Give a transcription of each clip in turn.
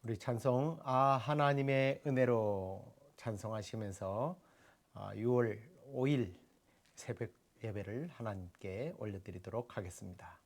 우리 찬송 하나님의 은혜로 찬송하시면서 6월 5일 새벽 예배를 하나님께 올려드리도록 하겠습니다.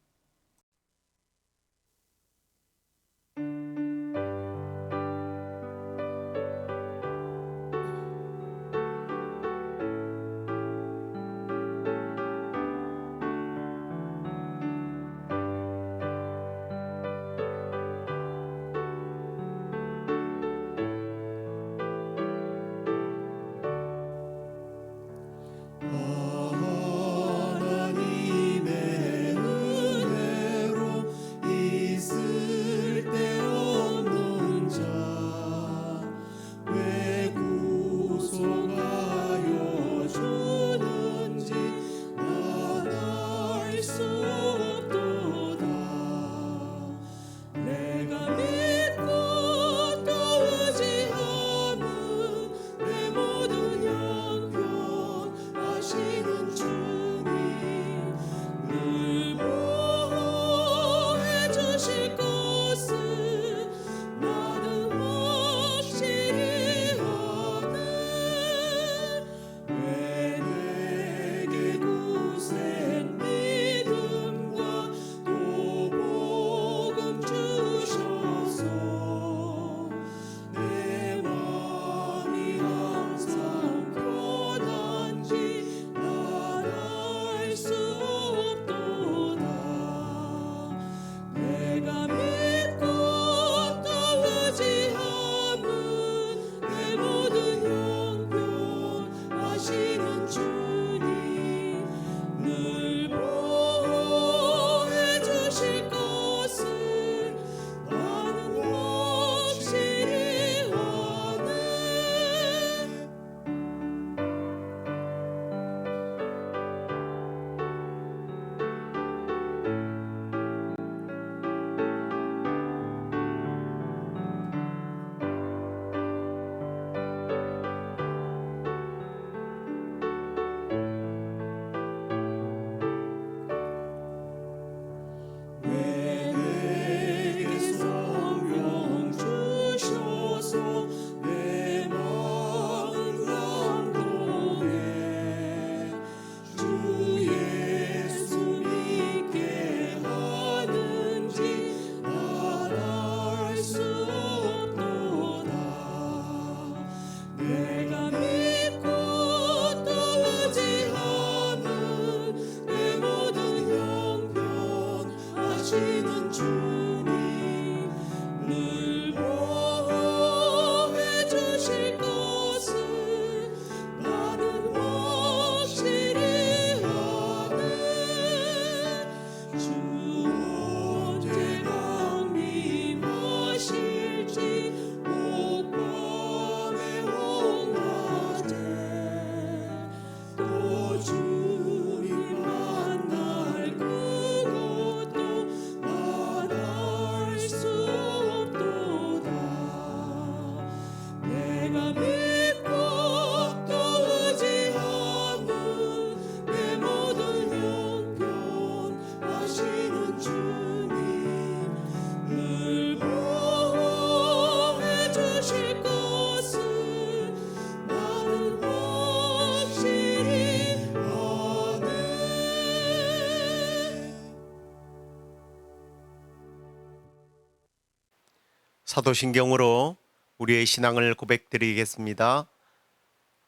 사도신경으로 우리의 신앙을 고백드리겠습니다.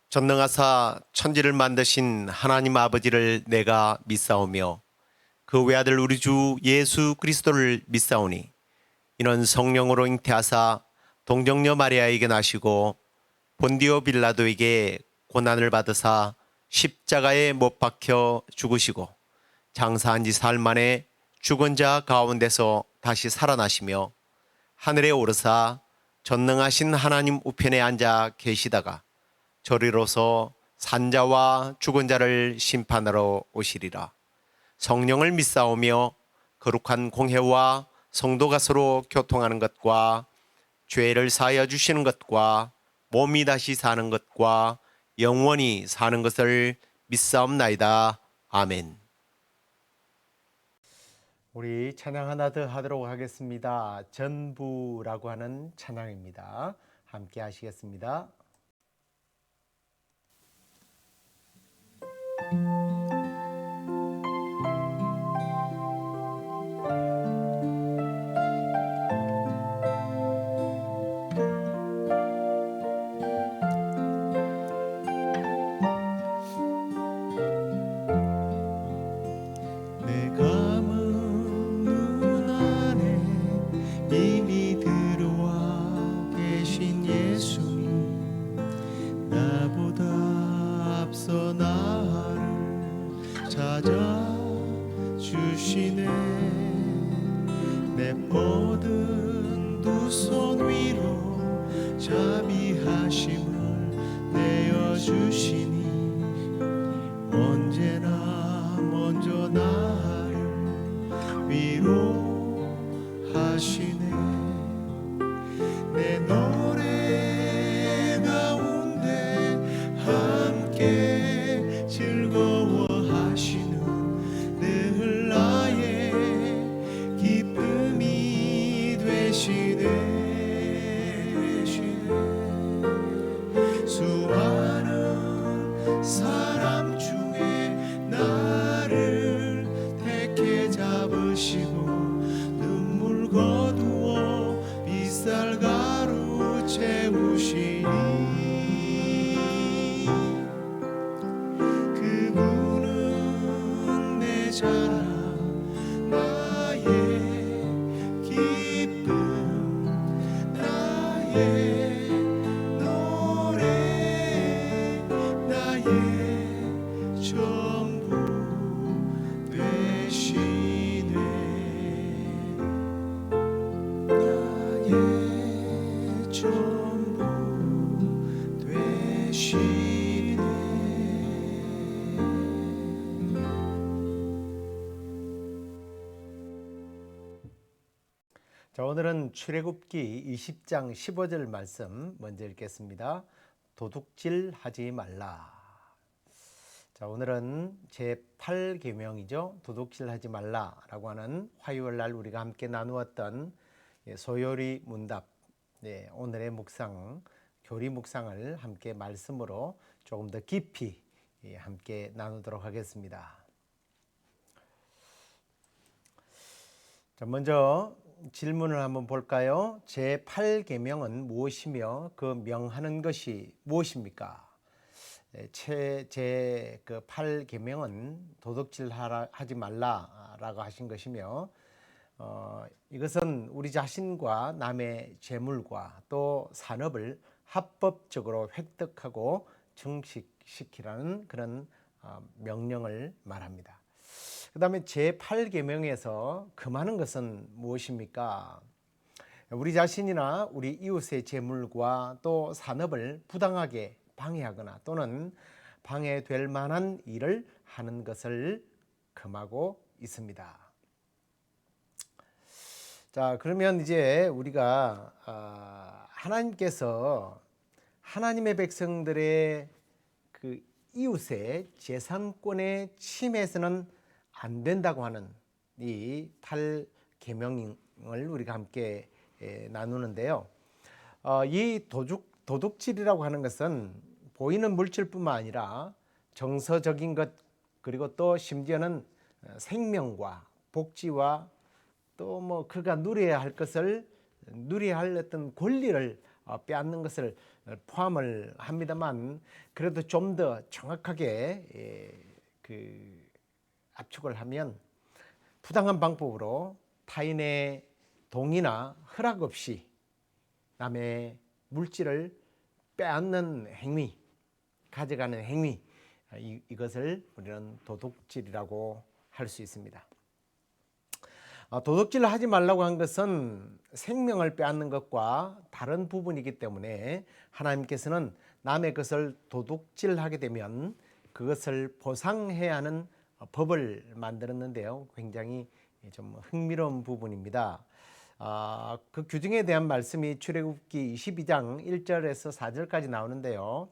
전능하사 천지를 만드신 하나님 아버지를 내가 믿사오며 그 외아들 우리 주 예수 그리스도를 믿사오니 이는 성령으로 잉태하사 동정녀 마리아에게 나시고 본디오 빌라도에게 고난을 받으사 십자가에 못 박혀 죽으시고 장사한 지 사흘 만에 죽은 자 가운데서 다시 살아나시며 하늘에 오르사 전능하신 하나님 우편에 앉아 계시다가 저리로서 산자와 죽은 자를 심판하러 오시리라. 성령을 믿사오며 거룩한 공회와 성도가 서로 교통하는 것과 죄를 사하여 주시는 것과 몸이 다시 사는 것과 영원히 사는 것을 믿사옵나이다. 아멘. 우리 찬양 하나 더 하도록 하겠습니다. 전부라고 하는 찬양입니다. 함께 하시겠습니다. 내 모든 두 손 위로 자비하심을 내어주시니 언제나 먼저 나를 위로하시네. 내 노래 가운데 함께 즐거워하시는 늘 나의 기쁨이 되시네. 수많은 사람 중에 나를 택해 잡으시고 눈물 거두어 빗살가루 채우시니 그분은 내 자랑 나의 기쁨 나의 노래 나의 전부 되시네. 나의 전부 되시네. 자, 오늘은 출애굽기 20장 15절 말씀 먼저 읽겠습니다. 도둑질하지 말라. 자, 오늘은 제8계명이죠. 도둑질하지 말라라고 하는 화요일 날 우리가 함께 나누었던 소요리 문답, 오늘의 묵상, 교리 묵상을 함께 말씀으로 조금 더 깊이 함께 나누도록 하겠습니다. 자, 먼저 질문을 한번 볼까요? 제8계명은 무엇이며 그 명하는 것이 무엇입니까? 제 8계명은 도둑질하지 말라라고 하신 것이며 이것은 우리 자신과 남의 재물과 또 산업을 합법적으로 획득하고 증식시키라는 그런 명령을 말합니다. 그 다음에 제8계명에서 금하는 것은 무엇입니까? 우리 자신이나 우리 이웃의 재물과 또 산업을 부당하게 방해하거나 또는 방해될 만한 일을 하는 것을 금하고 있습니다. 자, 그러면 이제 우리가 하나님께서 하나님의 백성들의 그 이웃의 재산권에 침해해서는 안 된다고 하는 이 8계명을 우리가 함께 나누는데요. 이 도둑질이라고 하는 것은 보이는 물질뿐만 아니라 정서적인 것, 그리고 또 심지어는 생명과 복지와 또 뭐 그가 누려야 할 것을, 누려야 할 어떤 권리를 빼앗는 것을 포함을 합니다만, 그래도 좀 더 정확하게 압축을 하면 부당한 방법으로 타인의 동의나 허락 없이 남의 물질을 빼앗는 행위, 가져가는 행위, 이것을 우리는 도둑질이라고 할 수 있습니다. 도둑질을 하지 말라고 한 것은 생명을 빼앗는 것과 다른 부분이기 때문에 하나님께서는 남의 것을 도둑질하게 되면 그것을 보상해야 하는 법을 만들었는데요. 굉장히 좀 흥미로운 부분입니다. 그 규정에 대한 말씀이 출애굽기 22장 1절에서 4절까지 나오는데요.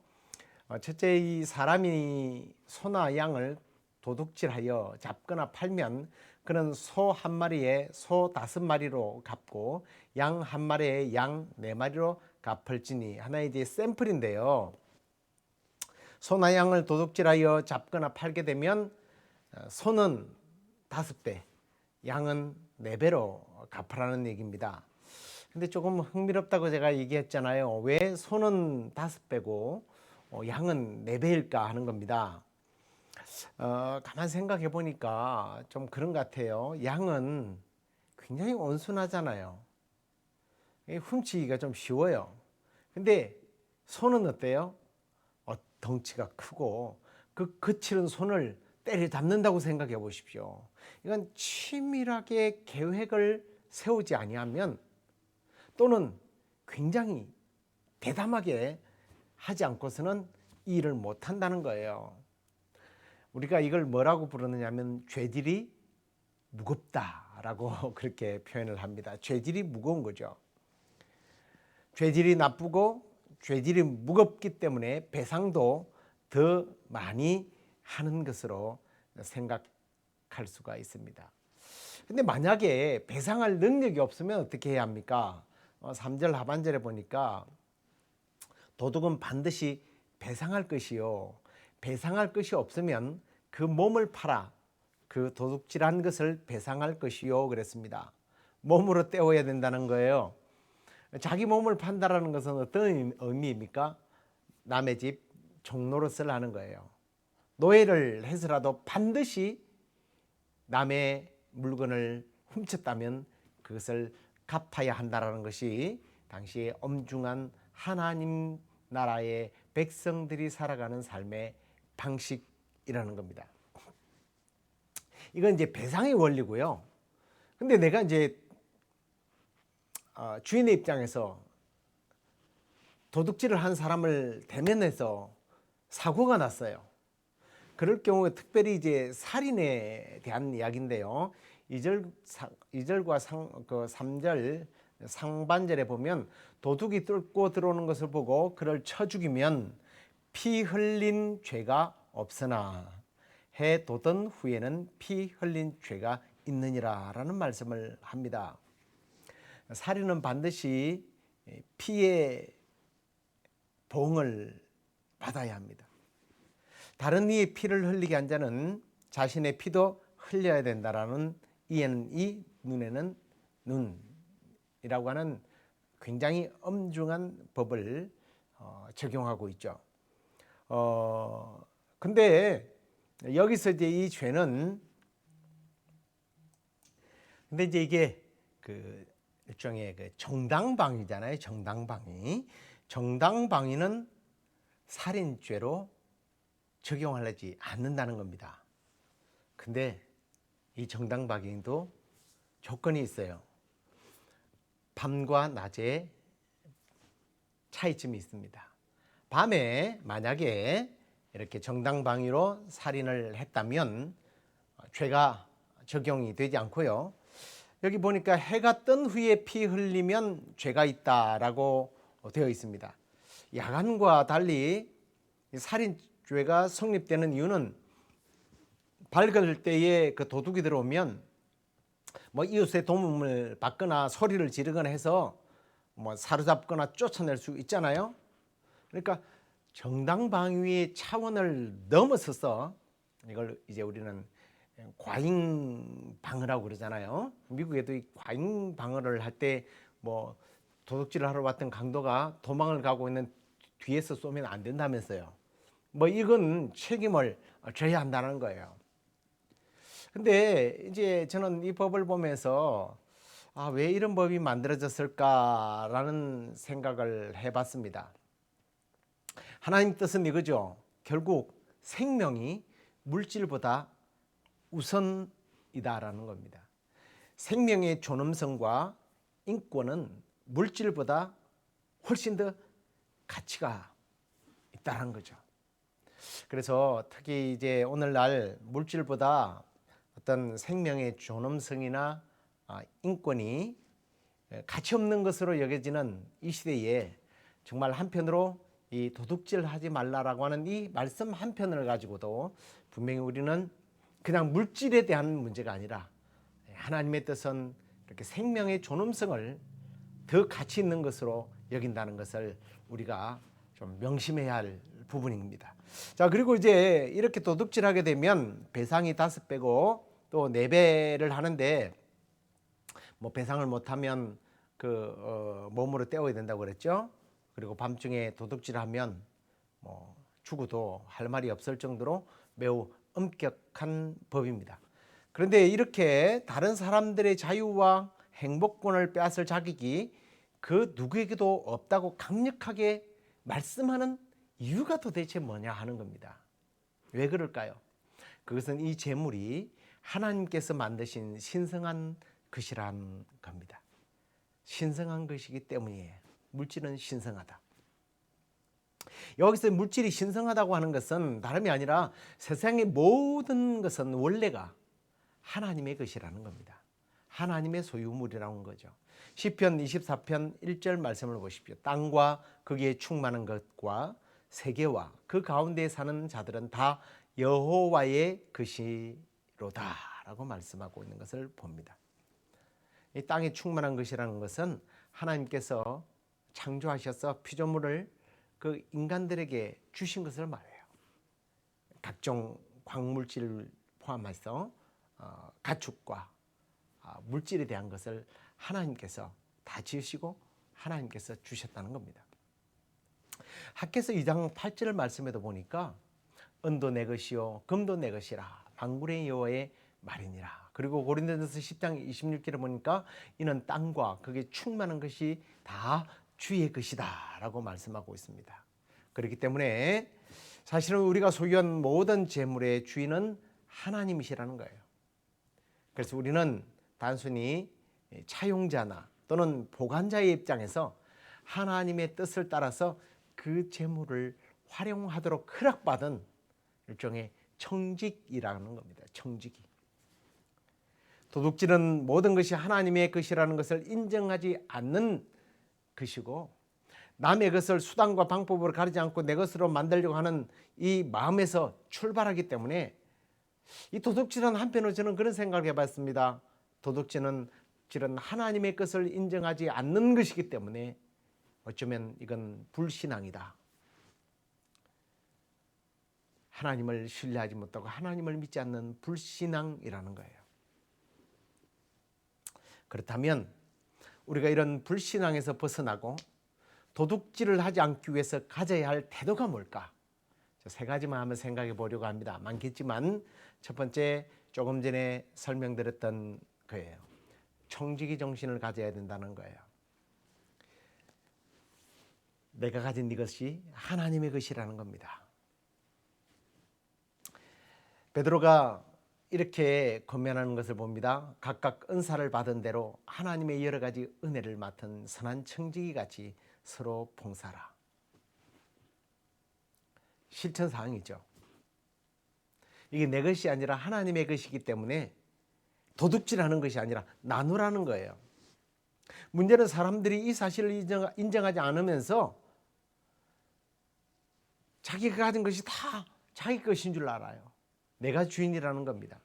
첫째, 이 사람이 소나 양을 도둑질하여 잡거나 팔면 그는 소 한 마리에 소 5마리로 갚고 양 한 마리에 양 4마리로 갚을지니. 하나의 이제 샘플인데요. 소나 양을 도둑질하여 잡거나 팔게 되면 소는 5배, 양은 4배로 갚으라는 얘기입니다. 근데 조금 흥미롭다고 제가 얘기했잖아요. 왜 소는 5배고 양은 4배일까 하는 겁니다. 가만 생각해 보니까 좀 그런 것 같아요. 양은 굉장히 온순하잖아요. 훔치기가 좀 쉬워요. 근데 소는 어때요? 덩치가 크고 그 거칠은 손을 때려잡는다고 생각해 보십시오. 이건 치밀하게 계획을 세우지 아니하면 또는 굉장히 대담하게 하지 않고서는 이 일을 못한다는 거예요. 우리가 이걸 뭐라고 부르느냐면 죄질이 무겁다라고 그렇게 표현을 합니다. 죄질이 무거운 거죠. 죄질이 나쁘고 죄질이 무겁기 때문에 배상도 더 많이 하는 것으로 생각할 수가 있습니다. 근데 만약에 배상할 능력이 없으면 어떻게 해야 합니까? 3절 하반절에 보니까 도둑은 반드시 배상할 것이요. 배상할 것이 없으면 그 몸을 팔아 그 도둑질한 것을 배상할 것이요 그랬습니다. 몸으로 때워야 된다는 거예요. 자기 몸을 판다라는 것은 어떤 의미입니까? 남의 집 종노릇을 하는 거예요. 노예를 해서라도 반드시 남의 물건을 훔쳤다면 그것을 갚아야 한다라는 것이 당시의 엄중한 하나님 나라의 백성들이 살아가는 삶의 방식이라는 겁니다. 이건 이제 배상의 원리고요. 근데 내가 이제 주인의 입장에서 도둑질을 한 사람을 대면해서 사고가 났어요. 그럴 경우에 특별히 이제 살인에 대한 이야기인데요. 2절과 3절 상반절에 보면 도둑이 뚫고 들어오는 것을 보고 그를 쳐 죽이면 피 흘린 죄가 없으나 해 돋은 후에는 피 흘린 죄가 있느니라 라는 말씀을 합니다. 살인은 반드시 피의 보응을 받아야 합니다. 다른 이의 피를 흘리게 한 자는 자신의 피도 흘려야 된다라는 이에는 이 눈에는 눈이라고 하는 굉장히 엄중한 법을 적용하고 있죠. 근데 여기서 이제 이 죄는 근데 이제 이게 그 일종의 그 정당방위잖아요. 정당방위는 살인죄로 적용하지 않는다는 겁니다. 근데 이 정당방위도 조건이 있어요. 밤과 낮에 차이점이 있습니다. 밤에 만약에 이렇게 정당방위로 살인을 했다면 죄가 적용이 되지 않고요. 여기 보니까 해가 뜬 후에 피 흘리면 죄가 있다라고 되어 있습니다. 야간과 달리 살인죄가 성립되는 이유는 밝을 때에 그 도둑이 들어오면 뭐 이웃의 도움을 받거나 소리를 지르거나 해서 뭐 사로잡거나 쫓아낼 수 있잖아요. 그러니까 정당방위의 차원을 넘어서서 이걸 이제 우리는 과잉 방어라고 그러잖아요. 미국에도 이 과잉 방어를 할 때 뭐 도둑질을 하러 왔던 강도가 도망을 가고 있는 뒤에서 쏘면 안 된다면서요. 뭐 이건 책임을 져야 한다는 거예요. 근데 이제 저는 이 법을 보면서 왜 이런 법이 만들어졌을까라는 생각을 해봤습니다. 하나님 뜻은 이거죠. 결국 생명이 물질보다 우선이다라는 겁니다. 생명의 존엄성과 인권은 물질보다 훨씬 더 가치가 있다는 거죠. 그래서 특히 이제 오늘날 물질보다 어떤 생명의 존엄성이나 인권이 가치 없는 것으로 여겨지는 이 시대에 정말 한편으로 이 도둑질하지 말라라고 하는 이 말씀 한편을 가지고도 분명히 우리는 그냥 물질에 대한 문제가 아니라 하나님의 뜻은 이렇게 생명의 존엄성을 더 가치 있는 것으로 여긴다는 것을 우리가 좀 명심해야 할 부분입니다. 자, 그리고 이제 이렇게 도둑질하게 되면 배상이 5배고 또 4배를 하는데, 뭐 배상을 못하면 몸으로 때워야 된다고 그랬죠. 그리고 밤중에 도둑질하면 뭐 죽어도 할 말이 없을 정도로 매우 엄격한 법입니다. 그런데 이렇게 다른 사람들의 자유와 행복권을 빼앗을 자격이 그 누구에게도 없다고 강력하게 말씀하는 이유가 도대체 뭐냐 하는 겁니다. 왜 그럴까요? 그것은 이 재물이 하나님께서 만드신 신성한 것이란 겁니다. 신성한 것이기 때문이에요. 물질은 신성하다. 여기서 물질이 신성하다고 하는 것은 다름이 아니라 세상의 모든 것은 원래가 하나님의 것이라는 겁니다. 하나님의 소유물이라는 거죠. 시편 24편 1절 말씀을 보십시오. 땅과 거기에 충만한 것과 세계와 그 가운데 사는 자들은 다 여호와의 것이로다 라고 말씀하고 있는 것을 봅니다. 이 땅에 충만한 것이라는 것은 하나님께서 창조하셔서 피조물을 그 인간들에게 주신 것을 말해요. 각종 광물질을 포함해서 가축과 물질에 대한 것을 하나님께서 다 지으시고 하나님께서 주셨다는 겁니다. 학개서 2장 8절 말씀에도 보니까 은도 내 것이요 금도 내 것이라 만군의 여호와의 말이니라. 그리고 고린도전서 10장 26절에 보니까 이는 땅과 거기에 충만한 것이 다 주의 것이다 라고 말씀하고 있습니다. 그렇기 때문에 사실은 우리가 소유한 모든 재물의 주인은 하나님이시라는 거예요. 그래서 우리는 단순히 차용자나 또는 보관자의 입장에서 하나님의 뜻을 따라서 그 재물을 활용하도록 허락받은 일종의 청직이라는 겁니다. 청직이. 도둑질은 모든 것이 하나님의 것이라는 것을 인정하지 않는 것이고, 남의 것을 수단과 방법으로 가리지 않고 내 것으로 만들려고 하는 이 마음에서 출발하기 때문에 이 도둑질은 한편으로 저는 그런 생각을 해봤습니다. 도둑질은 하나님의 것을 인정하지 않는 것이기 때문에 어쩌면 이건 불신앙이다. 하나님을 신뢰하지 못하고 하나님을 믿지 않는 불신앙이라는 거예요. 그렇다면 우리가 이런 불신앙에서 벗어나고 도둑질을 하지 않기 위해서 가져야 할 태도가 뭘까? 3가지만 한번 생각해 보려고 합니다. 많겠지만 첫 번째, 조금 전에 설명드렸던 거예요. 청지기 정신을 가져야 된다는 거예요. 내가 가진 이것이 하나님의 것이라는 겁니다. 베드로가 이렇게 권면하는 것을 봅니다. 각각 은사를 받은 대로 하나님의 여러 가지 은혜를 맡은 선한 청지기 같이 서로 봉사하라. 실천 사항이죠. 이게 내 것이 아니라 하나님의 것이기 때문에 도둑질하는 것이 아니라 나누라는 거예요. 문제는 사람들이 이 사실을 인정하지 않으면서 자기가 가진 것이 다 자기 것인 줄 알아요. 내가 주인이라는 겁니다.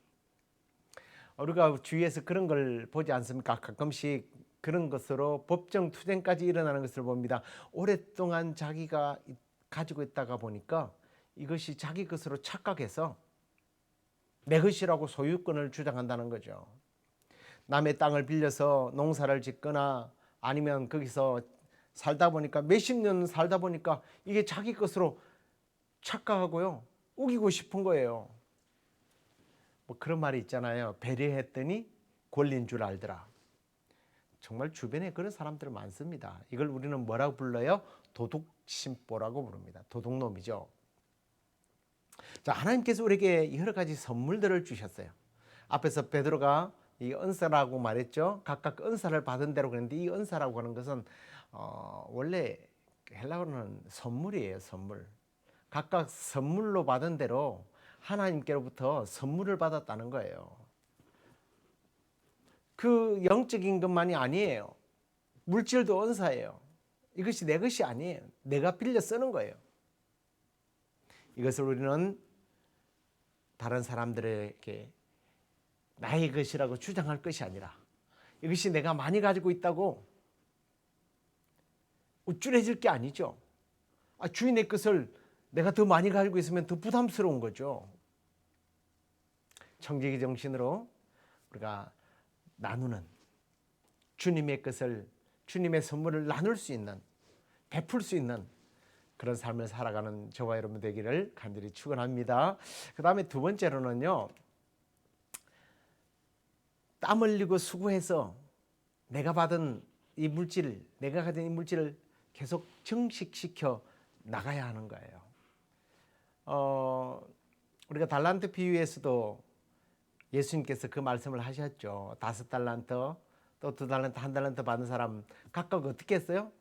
우리가 주위에서 그런 걸 보지 않습니까? 가끔씩 그런 것으로 법정 투쟁까지 일어나는 것을 봅니다. 오랫동안 자기가 가지고 있다가 보니까 이것이 자기 것으로 착각해서 내 것이라고 소유권을 주장한다는 거죠. 남의 땅을 빌려서 농사를 짓거나 아니면 거기서 살다 보니까 몇십 년 살다 보니까 이게 자기 것으로 착각하고요. 우기고 싶은 거예요. 뭐 그런 말이 있잖아요. 배려했더니 권리인 줄 알더라. 정말 주변에 그런 사람들 많습니다. 이걸 우리는 뭐라고 불러요? 도둑심보라고 부릅니다. 도둑놈이죠. 자, 하나님께서 우리에게 여러 가지 선물들을 주셨어요. 앞에서 베드로가 이 은사라고 말했죠. 각각 은사를 받은 대로 그랬는데 이 은사라고 하는 것은 원래 헬라어로는 선물이에요. 선물. 각각 선물로 받은 대로 하나님께로부터 선물을 받았다는 거예요. 그 영적인 것만이 아니에요. 물질도 은사예요. 이것이 내 것이 아니에요. 내가 빌려 쓰는 거예요. 이것을 우리는 다른 사람들에게 나의 것이라고 주장할 것이 아니라 이것이 내가 많이 가지고 있다고 우쭐해질 게 아니죠. 주인의 것을 내가 더 많이 가지고 있으면 더 부담스러운 거죠. 청지기 정신으로 우리가 나누는 주님의 것을, 주님의 선물을 나눌 수 있는, 베풀 수 있는 그런 삶을 살아가는 저와 여러분 되기를 간절히 축원합니다. 그 다음에 두 번째로는요, 땀 흘리고 수고해서 내가 받은 이 물질, 내가 가진 이 물질을 계속 증식시켜 나가야 하는 거예요. 우리가 달란트 비유에서도 예수님께서 그 말씀을 하셨죠. 5달란트, 또 2달란트, 1달란트 받은 사람 각각 어떻게 했어요?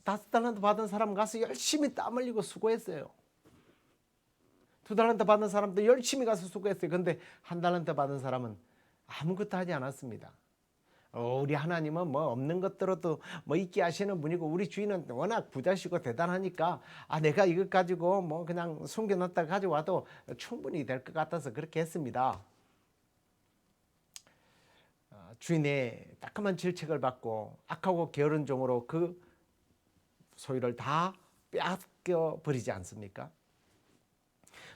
5달란트 받은 사람 가서 열심히 땀 흘리고 수고했어요. 2달란트 받은 사람도 열심히 가서 수고했어요. 그런데 1달란트 받은 사람은 아무것도 하지 않았습니다. 우리 하나님은 뭐 없는 것들로도 뭐 있게 하시는 분이고, 우리 주인은 워낙 부자시고 대단하니까 내가 이것 가지고 뭐 그냥 숨겨놨다 가져와도 충분히 될 것 같아서 그렇게 했습니다. 주인의 따끔한 질책을 받고 악하고 게으른 종으로 그 소유를 다 빼앗겨 버리지 않습니까?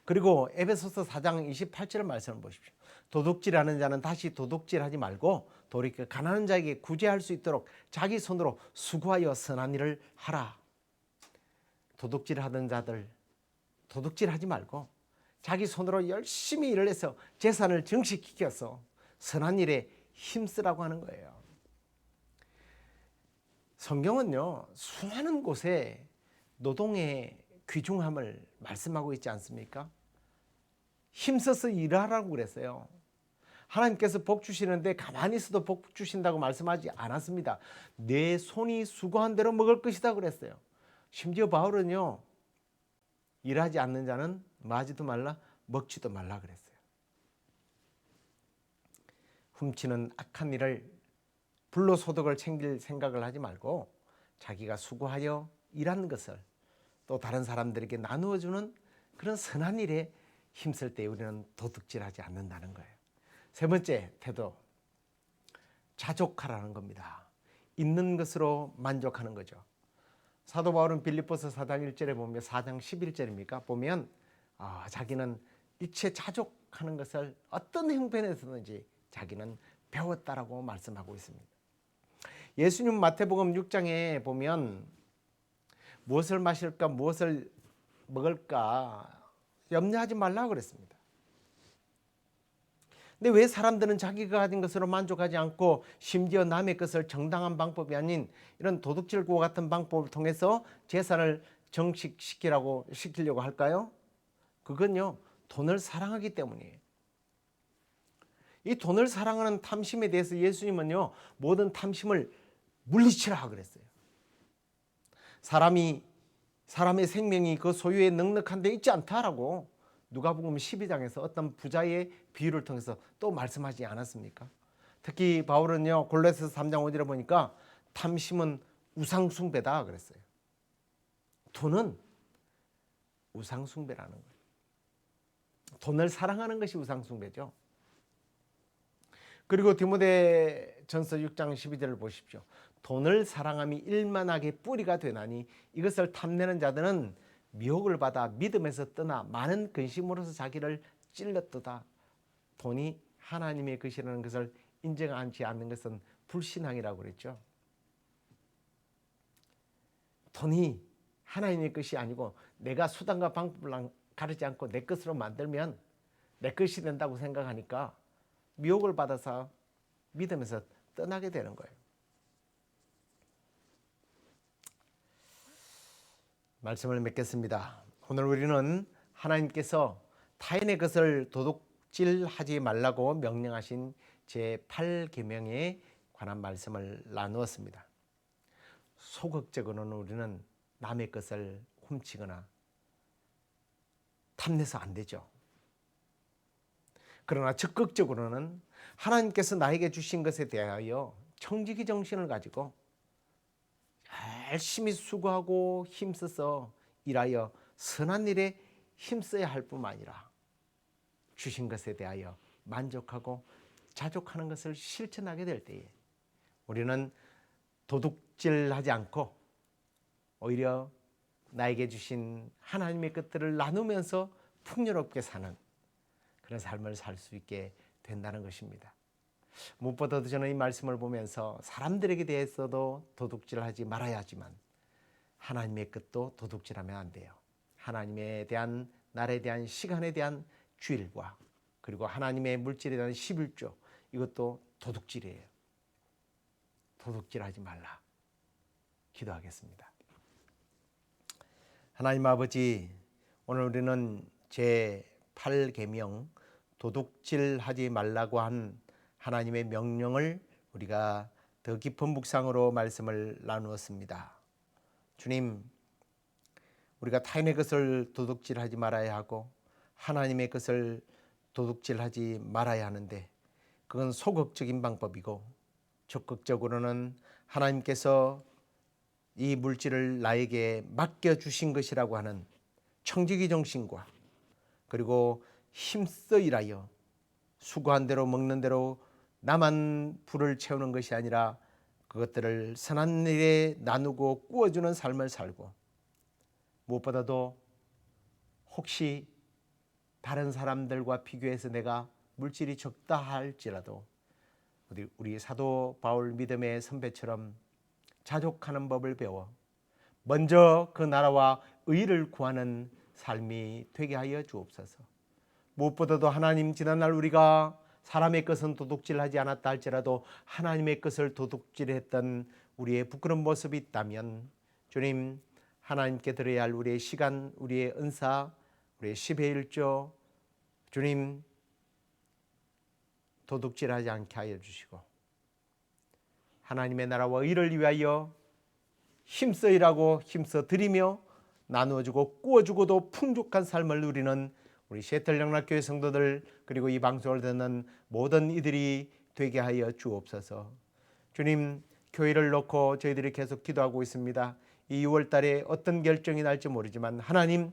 그리고 에베소서 4장 28절 말씀을 보십시오. 도둑질하는 자는 다시 도둑질하지 말고 돌이켜 가난한 자에게 구제할 수 있도록 자기 손으로 수고하여 선한 일을 하라. 도둑질하던 자들 도둑질하지 말고 자기 손으로 열심히 일을 해서 재산을 증식시켜서 선한 일에 힘쓰라고 하는 거예요. 성경은요, 수많은 곳에 노동의 귀중함을 말씀하고 있지 않습니까? 힘써서 일하라고 그랬어요. 하나님께서 복 주시는데 가만히 있어도 복 주신다고 말씀하지 않았습니다. 내 손이 수고한 대로 먹을 것이다 그랬어요. 심지어 바울은요, 일하지 않는 자는 마지도 말라 먹지도 말라 그랬어요. 훔치는 악한 일을 불로소득을 챙길 생각을 하지 말고 자기가 수고하여 일하는 것을 또 다른 사람들에게 나누어주는 그런 선한 일에 힘쓸 때 우리는 도둑질하지 않는다는 거예요. 세 번째 태도, 자족하라는 겁니다. 있는 것으로 만족하는 거죠. 사도 바울은 빌립보서 4장 1절에 보면 4장 11절입니까? 보면 자기는 일체 자족하는 것을 어떤 형편에서든지 자기는 배웠다라고 말씀하고 있습니다. 예수님 마태복음 6장에 보면 무엇을 마실까 무엇을 먹을까 염려하지 말라고 그랬습니다. 근데 왜 사람들은 자기가 가진 것으로 만족하지 않고 심지어 남의 것을 정당한 방법이 아닌 이런 도둑질과 같은 방법을 통해서 재산을 시키려고 할까요? 그건요, 돈을 사랑하기 때문이에요. 이 돈을 사랑하는 탐심에 대해서 예수님은요, 모든 탐심을 물리치라 그랬어요. 사람의 생명이 그 소유에 넉넉한 데 있지 않다라고 누가복음 12장에서 어떤 부자의 비유를 통해서 또 말씀하지 않았습니까? 특히 바울은요, 골로새서 3장 5절에 보니까 탐심은 우상숭배다 그랬어요. 돈은 우상숭배라는 거예요. 돈을 사랑하는 것이 우상숭배죠. 그리고 디모데전서 6장 12절을 보십시오. 돈을 사랑함이 일만하게 뿌리가 되나니 이것을 탐내는 자들은 미혹을 받아 믿음에서 떠나 많은 근심으로서 자기를 찔렀도다. 돈이 하나님의 것이라는 것을 인정하지 않는 것은 불신앙이라고 그랬죠. 돈이 하나님의 것이 아니고 내가 수단과 방법을 가르지 않고 내 것으로 만들면 내 것이 된다고 생각하니까 미혹을 받아서 믿음에서 떠나게 되는 거예요. 말씀을 맺겠습니다. 오늘 우리는 하나님께서 타인의 것을 도둑질하지 말라고 명령하신 제8계명에 관한 말씀을 나누었습니다. 소극적으로는 우리는 남의 것을 훔치거나 탐내서 안 되죠. 그러나 적극적으로는 하나님께서 나에게 주신 것에 대하여 청지기 정신을 가지고 열심히 수고하고 힘써서 일하여 선한 일에 힘써야 할 뿐만 아니라 주신 것에 대하여 만족하고 자족하는 것을 실천하게 될 때에 우리는 도둑질하지 않고 오히려 나에게 주신 하나님의 것들을 나누면서 풍요롭게 사는 그런 삶을 살 수 있게 된다는 것입니다. 무엇보다도 저는 이 말씀을 보면서 사람들에게 대해서도 도둑질하지 말아야 하지만 하나님의 것도 도둑질하면 안 돼요. 하나님에 대한, 날에 대한, 시간에 대한 주일과 그리고 하나님의 물질에 대한 11조, 이것도 도둑질이에요. 도둑질하지 말라 기도하겠습니다. 하나님 아버지, 오늘 우리는 제8계명 도둑질하지 말라고 한 하나님의 명령을 우리가 더 깊은 묵상으로 말씀을 나누었습니다. 주님, 우리가 타인의 것을 도둑질하지 말아야 하고 하나님의 것을 도둑질하지 말아야 하는데 그건 소극적인 방법이고 적극적으로는 하나님께서 이 물질을 나에게 맡겨주신 것이라고 하는 청지기 정신과 그리고 힘써 일하여 수고한 대로 먹는 대로 나만 불을 채우는 것이 아니라 그것들을 선한 일에 나누고 꾸어주는 삶을 살고 무엇보다도 혹시 다른 사람들과 비교해서 내가 물질이 적다 할지라도 우리 사도 바울 믿음의 선배처럼 자족하는 법을 배워 먼저 그 나라와 의를 구하는 삶이 되게 하여 주옵소서. 무엇보다도 하나님, 지난날 우리가 사람의 것은 도둑질하지 않았다 할지라도 하나님의 것을 도둑질했던 우리의 부끄러운 모습이 있다면 주님, 하나님께 드려야 할 우리의 시간, 우리의 은사, 우리의 10의 1조 주님 도둑질하지 않게 하여 주시고 하나님의 나라와 의를 위하여 힘써 일하고 힘써 드리며 나누어주고 꾸어주고도 풍족한 삶을 누리는 우리 시애틀 영락교회 성도들 그리고 이 방송을 듣는 모든 이들이 되게 하여 주옵소서. 주님, 교회를 놓고 저희들이 계속 기도하고 있습니다. 이 6월 달에 어떤 결정이 날지 모르지만 하나님,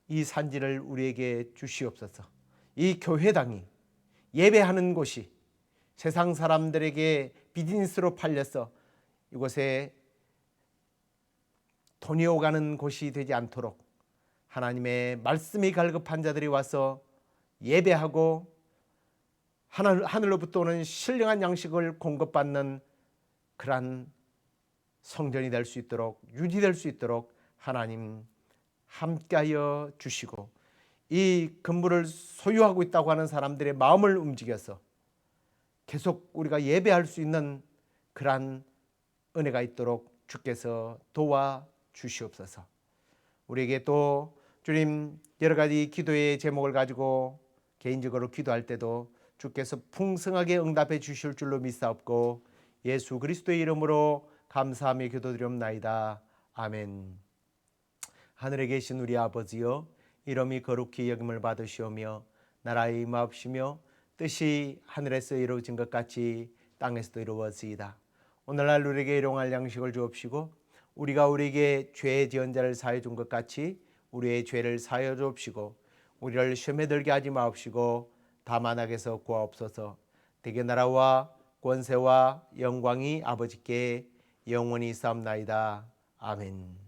이 산지를 우리에게 주시옵소서. 이 교회당이 예배하는 곳이 세상 사람들에게 비즈니스로 팔려서 이곳에 돈이 오가는 곳이 되지 않도록 하나님의 말씀이 갈급한 자들이 와서 예배하고 하늘로부터 오는 신령한 양식을 공급받는 그러한 성전이 될 수 있도록 유지될 수 있도록 하나님 함께하여 주시고 이 건물을 소유하고 있다고 하는 사람들의 마음을 움직여서 계속 우리가 예배할 수 있는 그러한 은혜가 있도록 주께서 도와 주시옵소서. 우리에게 또 주님 여러 가지 기도의 제목을 가지고 개인적으로 기도할 때도 주께서 풍성하게 응답해 주실 줄로 믿사옵고 예수 그리스도의 이름으로 감사하며 기도드리옵나이다. 아멘. 하늘에 계신 우리 아버지여, 이름이 거룩히 여김을 받으시오며 나라의 임하옵시며 뜻이 하늘에서 이루어진 것 같이 땅에서도 이루어지이다. 오늘날 우리에게 일용할 양식을 주옵시고 우리가 우리에게 죄 지은 자를 사하여 준 것 같이 우리의 죄를 사하여 주옵시고 우리를 시험에 들게 하지 마옵시고 다만 악에서 구하옵소서. 대개 나라와 권세와 영광이 아버지께 영원히 있사옵나이다. 아멘.